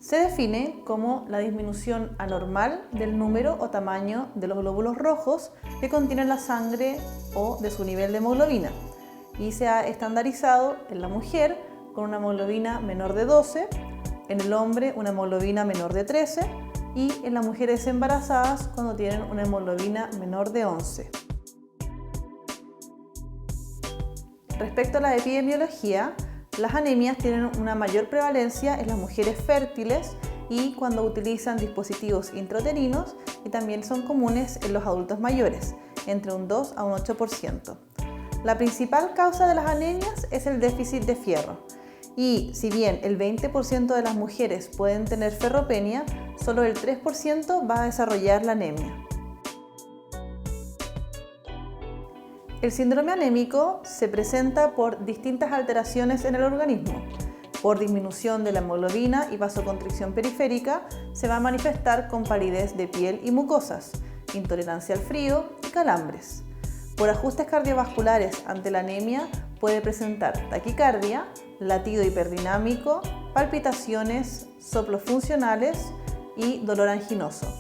Se define como la disminución anormal del número o tamaño de los glóbulos rojos que contienen la sangre o de su nivel de hemoglobina, y se ha estandarizado en la mujer con una hemoglobina menor de 12, en el hombre una hemoglobina menor de 13 y en las mujeres embarazadas cuando tienen una hemoglobina menor de 11. Respecto a la epidemiología, las anemias tienen una mayor prevalencia en las mujeres fértiles y cuando utilizan dispositivos intrauterinos, y también son comunes en los adultos mayores, entre un 2 a un 8%. La principal causa de las anemias es el déficit de fierro, y si bien el 20% de las mujeres pueden tener ferropenia, solo el 3% va a desarrollar la anemia. El síndrome anémico se presenta por distintas alteraciones en el organismo. Por disminución de la hemoglobina y vasoconstricción periférica, se va a manifestar con palidez de piel y mucosas, intolerancia al frío y calambres. Por ajustes cardiovasculares ante la anemia, puede presentar taquicardia, latido hiperdinámico, palpitaciones, soplos funcionales y dolor anginoso.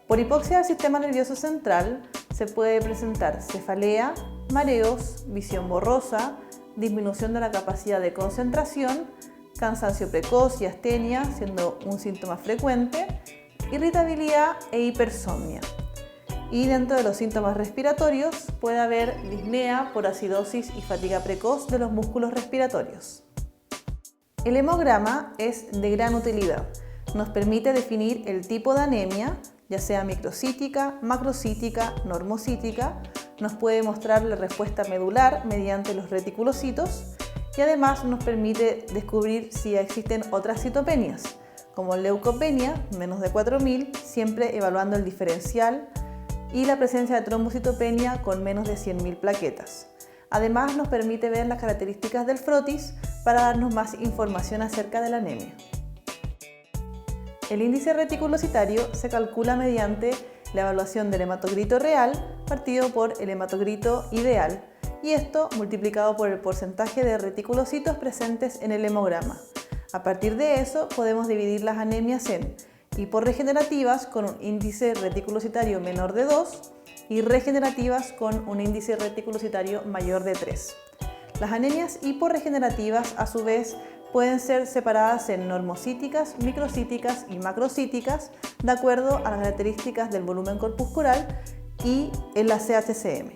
Por hipoxia del sistema nervioso central, se puede presentar cefalea, mareos, visión borrosa, disminución de la capacidad de concentración, cansancio precoz y astenia, siendo un síntoma frecuente, irritabilidad e hipersomnia. Y dentro de los síntomas respiratorios puede haber disnea por acidosis y fatiga precoz de los músculos respiratorios. El hemograma es de gran utilidad. Nos permite definir el tipo de anemia, ya sea microcítica, macrocítica, normocítica, nos puede mostrar la respuesta medular mediante los reticulocitos y además nos permite descubrir si existen otras citopenias, como leucopenia, menos de 4.000, siempre evaluando el diferencial, y la presencia de trombocitopenia con menos de 100.000 plaquetas. Además nos permite ver las características del frotis para darnos más información acerca de la anemia. El índice reticulocitario se calcula mediante la evaluación del hematogrito real partido por el hematogrito ideal, y esto multiplicado por el porcentaje de reticulocitos presentes en el hemograma. A partir de eso podemos dividir las anemias en hiporregenerativas con un índice reticulocitario menor de 2 y regenerativas con un índice reticulocitario mayor de 3. Las anemias hiporregenerativas a su vez pueden ser separadas en normocíticas, microcíticas y macrocíticas de acuerdo a las características del volumen corpuscular y en la CHCM.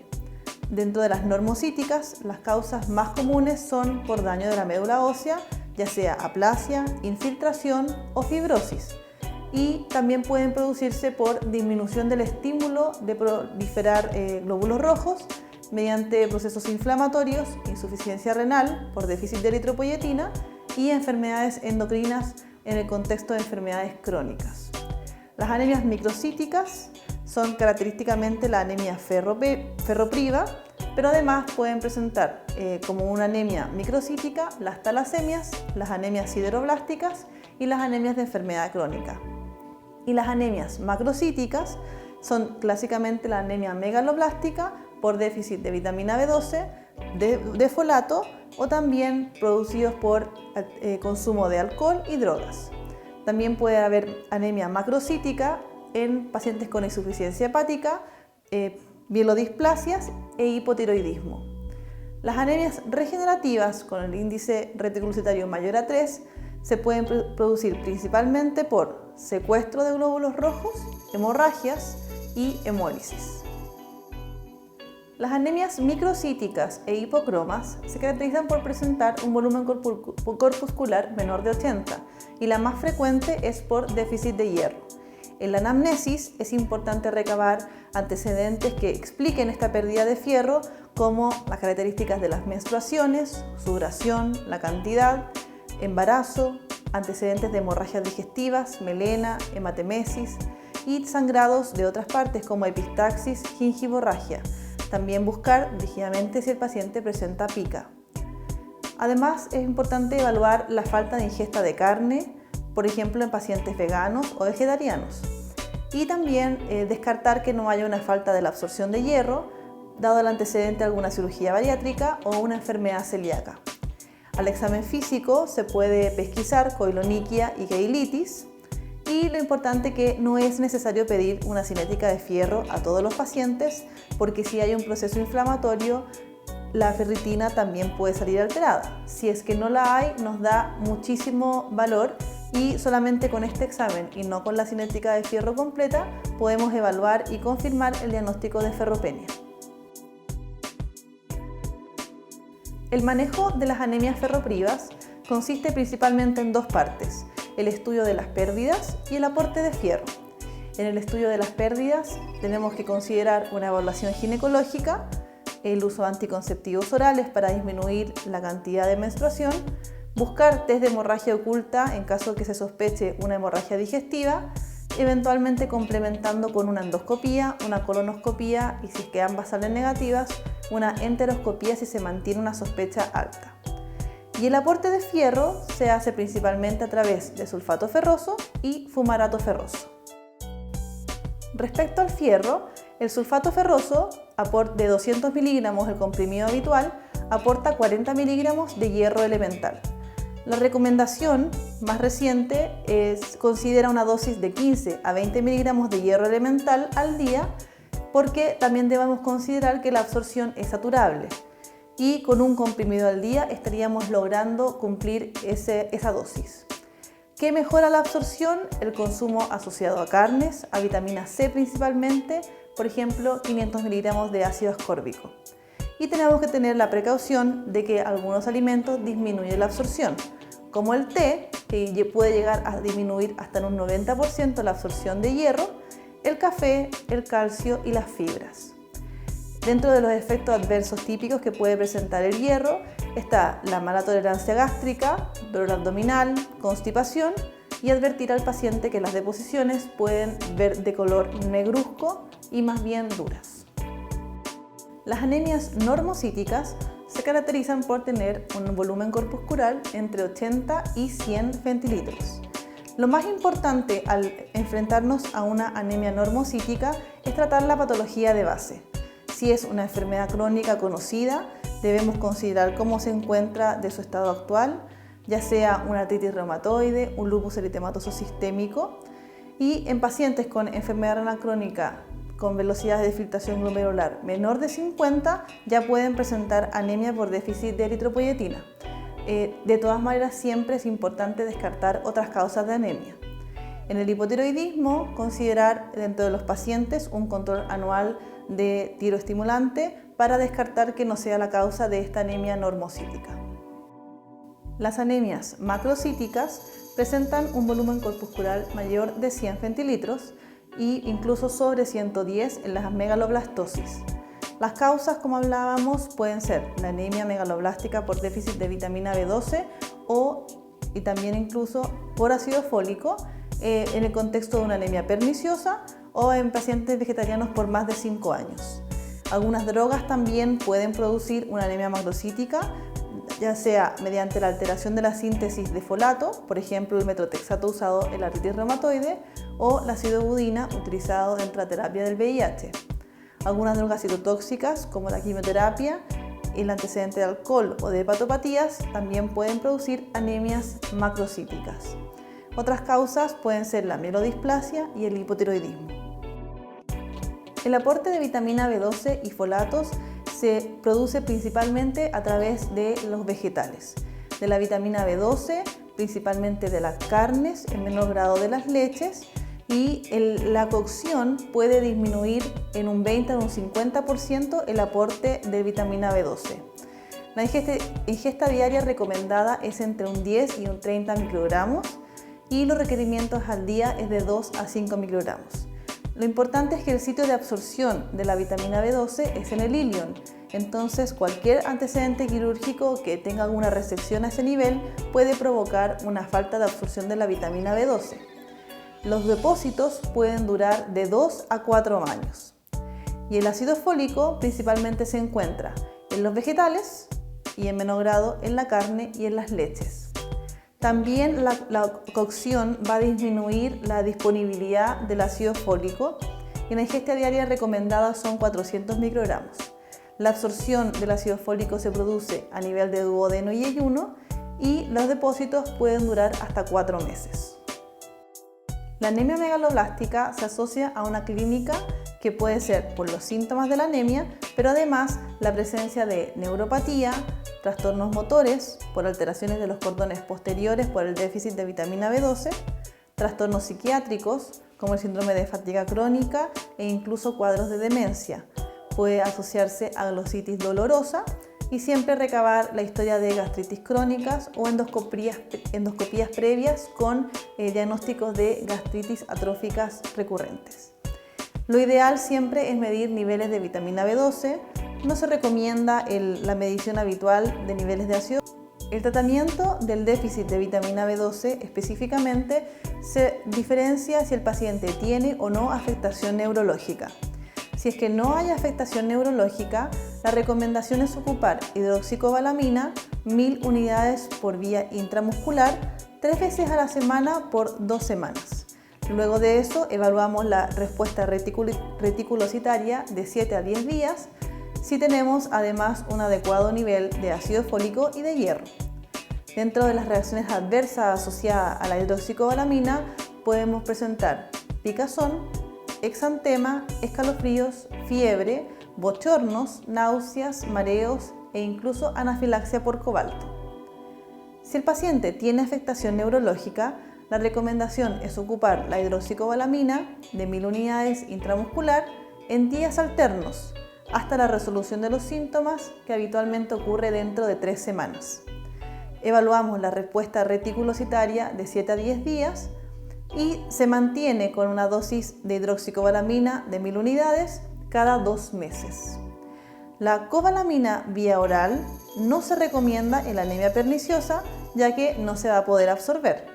Dentro de las normocíticas, las causas más comunes son por daño de la médula ósea, ya sea aplasia, infiltración o fibrosis, y también pueden producirse por disminución del estímulo de proliferar glóbulos rojos mediante procesos inflamatorios, insuficiencia renal por déficit de eritropoyetina y enfermedades endocrinas en el contexto de enfermedades crónicas. Las anemias microcíticas son característicamente la anemia ferropriva, pero además pueden presentar como una anemia microcítica las talasemias, las anemias sideroblásticas y las anemias de enfermedad crónica. Y las anemias macrocíticas son clásicamente la anemia megaloblástica por déficit de vitamina B12, de folato o también producidos por consumo de alcohol y drogas. También puede haber anemia macrocítica en pacientes con insuficiencia hepática, mielodisplasias e hipotiroidismo. Las anemias regenerativas con el índice reticulocitario mayor a 3 se pueden producir principalmente por secuestro de glóbulos rojos, hemorragias y hemólisis. Las anemias microcíticas e hipocromas se caracterizan por presentar un volumen corpuscular menor de 80 y la más frecuente es por déficit de hierro. En la anamnesis es importante recabar antecedentes que expliquen esta pérdida de fierro, como las características de las menstruaciones, su duración, la cantidad, embarazo, antecedentes de hemorragias digestivas, melena, hematemesis y sangrados de otras partes como epistaxis, gingivorragia. También buscar rígidamente si el paciente presenta pica. Además, es importante evaluar la falta de ingesta de carne, por ejemplo en pacientes veganos o vegetarianos. Y también descartar que no haya una falta de la absorción de hierro, dado el antecedente de alguna cirugía bariátrica o una enfermedad celíaca. Al examen físico se puede pesquisar coilonychia y cheilitis, y lo importante que no es necesario pedir una cinética de fierro a todos los pacientes, porque si hay un proceso inflamatorio, la ferritina también puede salir alterada. Si es que no la hay, nos da muchísimo valor y solamente con este examen y no con la cinética de fierro completa podemos evaluar y confirmar el diagnóstico de ferropenia. El manejo de las anemias ferroprivas consiste principalmente en dos partes: el estudio de las pérdidas y el aporte de fierro. En el estudio de las pérdidas tenemos que considerar una evaluación ginecológica, el uso de anticonceptivos orales para disminuir la cantidad de menstruación, buscar test de hemorragia oculta en caso de que se sospeche una hemorragia digestiva, eventualmente complementando con una endoscopía, una colonoscopía y, si es que ambas salen negativas, una enteroscopía si se mantiene una sospecha alta. Y el aporte de fierro se hace principalmente a través de sulfato ferroso y fumarato ferroso. Respecto al fierro, el sulfato ferroso de 200 miligramos, el comprimido habitual, aporta 40 miligramos de hierro elemental. La recomendación más reciente considera una dosis de 15 a 20 miligramos de hierro elemental al día, porque también debemos considerar que la absorción es saturable y con un comprimido al día estaríamos logrando cumplir esa dosis. ¿Qué mejora la absorción? El consumo asociado a carnes, a vitamina C principalmente, por ejemplo 500 miligramos de ácido ascórbico. Y tenemos que tener la precaución de que algunos alimentos disminuyen la absorción, como el té, que puede llegar a disminuir hasta en un 90% la absorción de hierro, el café, el calcio y las fibras. Dentro de los efectos adversos típicos que puede presentar el hierro está la mala tolerancia gástrica, dolor abdominal, constipación, y advertir al paciente que las deposiciones pueden ver de color negruzco y más bien duras. Las anemias normocíticas se caracterizan por tener un volumen corpuscular entre 80 y 100 centilitros. Lo más importante al enfrentarnos a una anemia normocítica es tratar la patología de base. Si es una enfermedad crónica conocida, debemos considerar cómo se encuentra de su estado actual, ya sea una artritis reumatoide, un lupus eritematoso sistémico, y en pacientes con enfermedad renal crónica con velocidades de filtración glomerular menor de 50 ya pueden presentar anemia por déficit de eritropoyetina. De todas maneras, siempre es importante descartar otras causas de anemia. En el hipotiroidismo, considerar dentro de los pacientes un control anual de tiroestimulante para descartar que no sea la causa de esta anemia normocítica. Las anemias macrocíticas presentan un volumen corpuscular mayor de 100 centilitros e incluso sobre 110 en las megaloblastosis. Las causas, como hablábamos, pueden ser la anemia megaloblástica por déficit de vitamina B12 y también incluso por ácido fólico en el contexto de una anemia perniciosa o en pacientes vegetarianos por más de 5 años. Algunas drogas también pueden producir una anemia macrocítica, ya sea mediante la alteración de la síntesis de folato, por ejemplo el metotrexato usado en la artritis reumatoide o la acidobudina utilizado en la terapia del VIH. Algunas drogas citotóxicas como la quimioterapia, el antecedente de alcohol o de hepatopatías también pueden producir anemias macrocíticas. Otras causas pueden ser la mielodisplasia y el hipotiroidismo. El aporte de vitamina B12 y folatos se produce principalmente a través de los vegetales. De la vitamina B12, principalmente de las carnes, en menor grado de las leches, y la cocción puede disminuir en un 20 a un 50% el aporte de vitamina B12. La ingesta diaria recomendada es entre un 10 y un 30 microgramos y los requerimientos al día es de 2 a 5 microgramos. Lo importante es que el sitio de absorción de la vitamina B12 es en el ilion, entonces cualquier antecedente quirúrgico que tenga alguna restricción a ese nivel puede provocar una falta de absorción de la vitamina B12. Los depósitos pueden durar de 2 a 4 años. Y el ácido fólico principalmente se encuentra en los vegetales y en menor grado en la carne y en las leches. También la cocción va a disminuir la disponibilidad del ácido fólico y la ingesta diaria recomendada son 400 microgramos. La absorción del ácido fólico se produce a nivel de duodeno y yeyuno y los depósitos pueden durar hasta 4 meses. La anemia megaloblástica se asocia a una clínica que puede ser por los síntomas de la anemia, pero además la presencia de neuropatía, trastornos motores por alteraciones de los cordones posteriores por el déficit de vitamina B12, trastornos psiquiátricos como el síndrome de fatiga crónica e incluso cuadros de demencia. Puede asociarse a glositis dolorosa y siempre recabar la historia de gastritis crónicas o endoscopías previas con diagnósticos de gastritis atróficas recurrentes. Lo ideal siempre es medir niveles de vitamina B12. No se recomienda la medición habitual de niveles de ácido. El tratamiento del déficit de vitamina B12 específicamente se diferencia si el paciente tiene o no afectación neurológica. Si es que no hay afectación neurológica, la recomendación es ocupar hidroxicobalamina 1000 unidades por vía intramuscular 3 veces a la semana por 2 semanas. Luego de eso evaluamos la respuesta reticulocitaria de 7 a 10 días si tenemos además un adecuado nivel de ácido fólico y de hierro. Dentro de las reacciones adversas asociadas a la hidroxicobalamina podemos presentar picazón, exantema, escalofríos, fiebre, bochornos, náuseas, mareos e incluso anafilaxia por cobalto. Si el paciente tiene afectación neurológica, la recomendación es ocupar la hidroxicobalamina de 1000 unidades intramuscular en días alternos hasta la resolución de los síntomas, que habitualmente ocurre dentro de 3 semanas. Evaluamos la respuesta reticulocitaria de 7 a 10 días y se mantiene con una dosis de hidroxicobalamina de 1000 unidades cada 2 meses. La cobalamina vía oral no se recomienda en la anemia perniciosa, ya que no se va a poder absorber.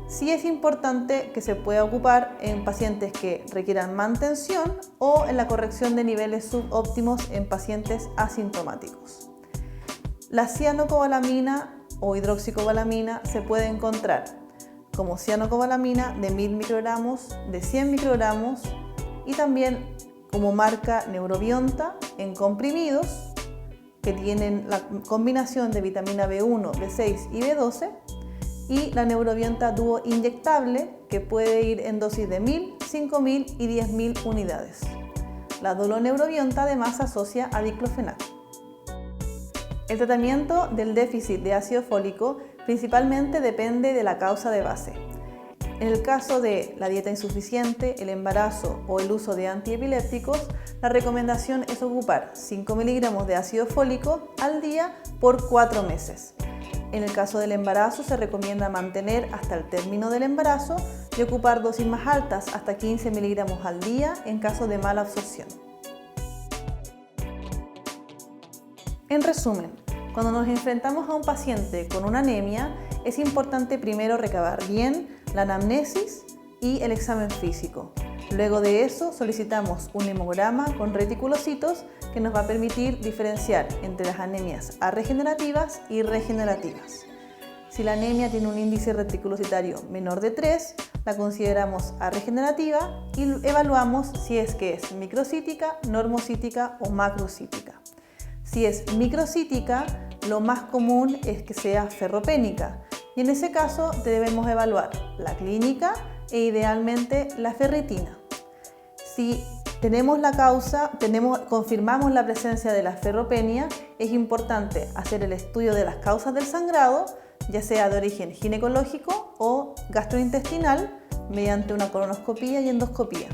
Sí es importante que se pueda ocupar en pacientes que requieran mantención o en la corrección de niveles subóptimos en pacientes asintomáticos. La cianocobalamina o hidroxicobalamina se puede encontrar como cianocobalamina de 1000 microgramos, de 100 microgramos y también como marca Neurobionta en comprimidos que tienen la combinación de vitamina B1, B6 y B12 y la Neurobionta Duo inyectable que puede ir en dosis de 1000, 5000 y 10000 unidades. La Doloneurobionta además se asocia a diclofenac. El tratamiento del déficit de ácido fólico principalmente depende de la causa de base. En el caso de la dieta insuficiente, el embarazo o el uso de antiepilépticos, la recomendación es ocupar 5 miligramos de ácido fólico al día por 4 meses. En el caso del embarazo se recomienda mantener hasta el término del embarazo y ocupar dosis más altas hasta 15 miligramos al día en caso de mala absorción. En resumen, cuando nos enfrentamos a un paciente con una anemia, es importante primero recabar bien la anamnesis y el examen físico. Luego de eso solicitamos un hemograma con reticulocitos que nos va a permitir diferenciar entre las anemias arregenerativas y regenerativas. Si la anemia tiene un índice reticulocitario menor de 3, la consideramos arregenerativa y evaluamos si es que es microcítica, normocítica o macrocítica. Si es microcítica, lo más común es que sea ferropénica y en ese caso debemos evaluar la clínica e idealmente la ferritina. Si tenemos la causa, confirmamos la presencia de la ferropenia, es importante hacer el estudio de las causas del sangrado, ya sea de origen ginecológico o gastrointestinal, mediante una colonoscopía y endoscopía.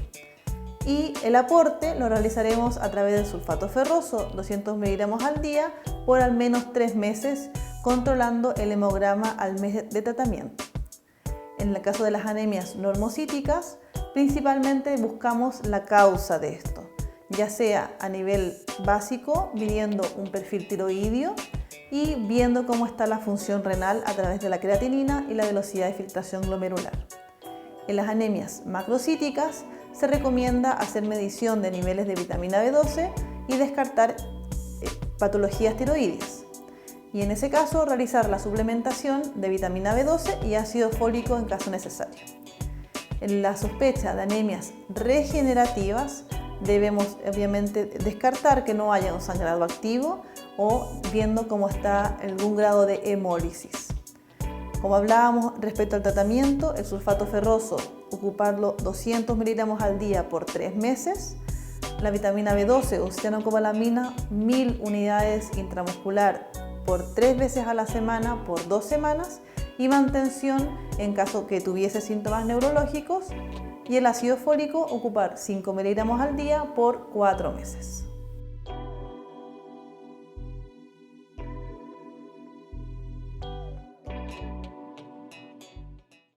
Y el aporte lo realizaremos a través del sulfato ferroso, 200 miligramos al día, por al menos 3 meses, controlando el hemograma al mes de tratamiento. En el caso de las anemias normocíticas, principalmente buscamos la causa de esto, ya sea a nivel básico, midiendo un perfil tiroideo y viendo cómo está la función renal a través de la creatinina y la velocidad de filtración glomerular. En las anemias macrocíticas se recomienda hacer medición de niveles de vitamina B12 y descartar patologías tiroideas. Y en ese caso realizar la suplementación de vitamina B12 y ácido fólico en caso necesario. En la sospecha de anemias regenerativas debemos obviamente descartar que no haya un sangrado activo o viendo cómo está algún grado de hemólisis. Como hablábamos respecto al tratamiento, el sulfato ferroso, ocuparlo 200 miligramos al día por 3 meses. La vitamina B12 o cianocobalamina, 1000 unidades intramuscular por 3 veces a la semana por 2 semanas. Y mantención en caso que tuviese síntomas neurológicos. Y el ácido fólico, ocupar 5 miligramos al día por 4 meses.